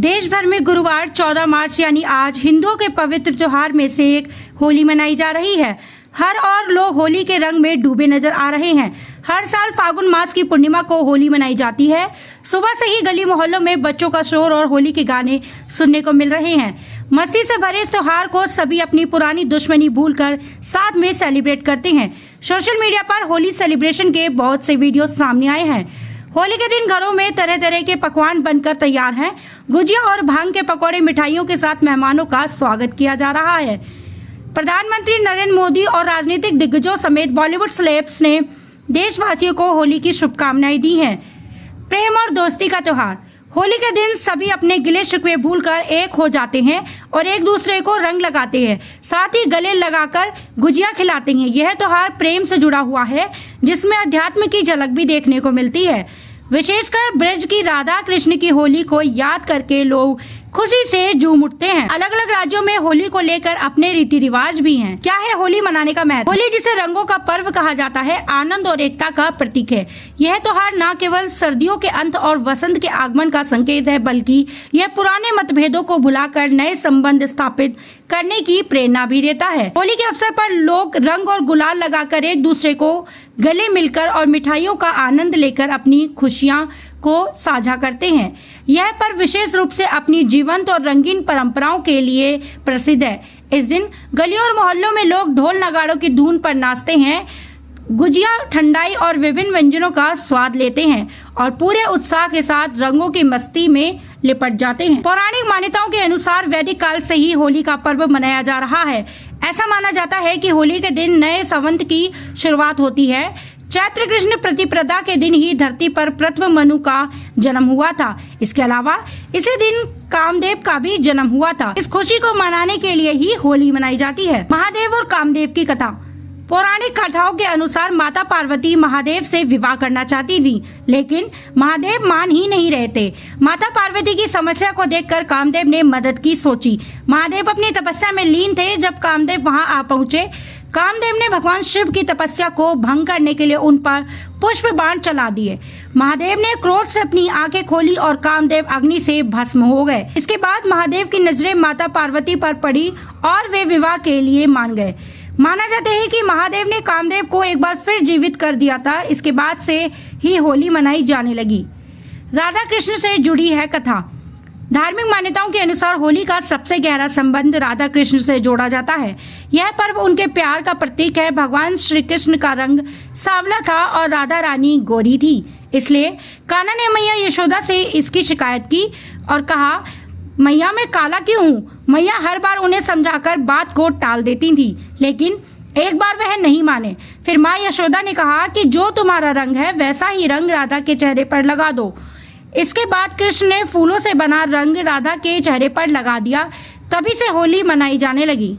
देश भर में गुरुवार 14 मार्च यानी आज हिंदुओं के पवित्र त्योहार में से एक होली मनाई जा रही है। हर और लोग होली के रंग में डूबे नजर आ रहे हैं। हर साल फागुन मास की पूर्णिमा को होली मनाई जाती है। सुबह से ही गली मोहल्लों में बच्चों का शोर और होली के गाने सुनने को मिल रहे हैं। मस्ती से भरे इस त्योहार को सभी अपनी पुरानी दुश्मनी भूलकर साथ में सेलिब्रेट करते हैं। सोशल मीडिया पर होली सेलिब्रेशन के बहुत से वीडियो सामने आए हैं। होली के दिन घरों में तरह तरह के पकवान बनकर तैयार हैं। गुजिया और भांग के पकौड़े मिठाइयों के साथ मेहमानों का स्वागत किया जा रहा है। प्रधानमंत्री नरेंद्र मोदी और राजनीतिक दिग्गजों समेत बॉलीवुड सेलेब्स ने देशवासियों को होली की शुभकामनाएं दी हैं। प्रेम और दोस्ती का त्योहार होली के दिन सभी अपने गिले शिकवे भूलकर एक हो जाते हैं और एक दूसरे को रंग लगाते हैं, साथ ही गले लगाकर गुजिया खिलाते हैं। यह त्योहार प्रेम से जुड़ा हुआ है, जिसमें अध्यात्म की झलक भी देखने को मिलती है। विशेषकर ब्रज की राधा कृष्ण की होली को याद करके लोग खुशी से झूम उठते हैं। अलग अलग राज्यों में होली को लेकर अपने रीति रिवाज भी हैं। क्या है होली मनाने का महत्व? होली, जिसे रंगों का पर्व कहा जाता है, आनंद और एकता का प्रतीक है। यह त्योहार न केवल सर्दियों के अंत और वसंत के आगमन का संकेत है, बल्कि यह पुराने मतभेदों को भुलाकर नए संबंध स्थापित करने की प्रेरणा भी देता है। होली के अवसर पर लोग रंग और गुलाल लगाकर एक दूसरे को गले मिलकर और मिठाइयों का आनंद लेकर अपनी खुशियां को साझा करते हैं। यह पर्व विशेष रूप से अपनी जीवंत और रंगीन परंपराओं के लिए प्रसिद्ध है। इस दिन गलियों और मोहल्लों में लोग ढोल नगाड़ों की धुन पर नाचते हैं, गुजिया, ठंडाई और विभिन्न व्यंजनों का स्वाद लेते हैं और पूरे उत्साह के साथ रंगों की मस्ती में लिपट जाते हैं। पौराणिक मान्यताओं के अनुसार वैदिक काल से ही होली का पर्व मनाया जा रहा है। ऐसा माना जाता है कि होली के दिन नए संवत की शुरुआत होती है। चैत्र कृष्ण प्रतिपदा के दिन ही धरती पर प्रथम मनु का जन्म हुआ था। इसके अलावा इसी दिन कामदेव का भी जन्म हुआ था। इस खुशी को मनाने के लिए ही होली मनाई जाती है। महादेव और कामदेव की कथा। पौराणिक कथाओं के अनुसार माता पार्वती महादेव से विवाह करना चाहती थी, लेकिन महादेव मान ही नहीं रहे थे। माता पार्वती की समस्या को देखकर कामदेव ने मदद की सोची। महादेव अपनी तपस्या में लीन थे। जब कामदेव वहां आ पहुंचे, कामदेव ने भगवान शिव की तपस्या को भंग करने के लिए उन पर पुष्प बाण चला दिए। महादेव ने क्रोध से अपनी आंखें खोली और कामदेव अग्नि से भस्म हो गए। इसके बाद महादेव की नजरें माता पार्वती पर पड़ी और वे विवाह के लिए मान गए। माना जाता है कि महादेव ने कामदेव को एक बार फिर जीवित कर दिया था। इसके बाद से ही होली मनाई जाने लगी। राधा कृष्ण से जुड़ी है कथा। धार्मिक मान्यताओं के अनुसार होली का सबसे गहरा संबंध राधा कृष्ण से जोड़ा जाता है। यह पर्व उनके प्यार का प्रतीक है। भगवान श्री कृष्ण का रंग सांवला था और राधा रानी गोरी थी, इसलिए कान्हा ने मैया यशोदा से इसकी शिकायत की और कहा, मैया मैं काला क्यों हूँ? मैया हर बार उन्हें समझाकर बात को टाल देती थी, लेकिन एक बार वह नहीं माने। फिर माँ यशोदा ने कहा कि जो तुम्हारा रंग है वैसा ही रंग राधा के चेहरे पर लगा दो। इसके बाद कृष्ण ने फूलों से बना रंग राधा के चेहरे पर लगा दिया। तभी से होली मनाई जाने लगी।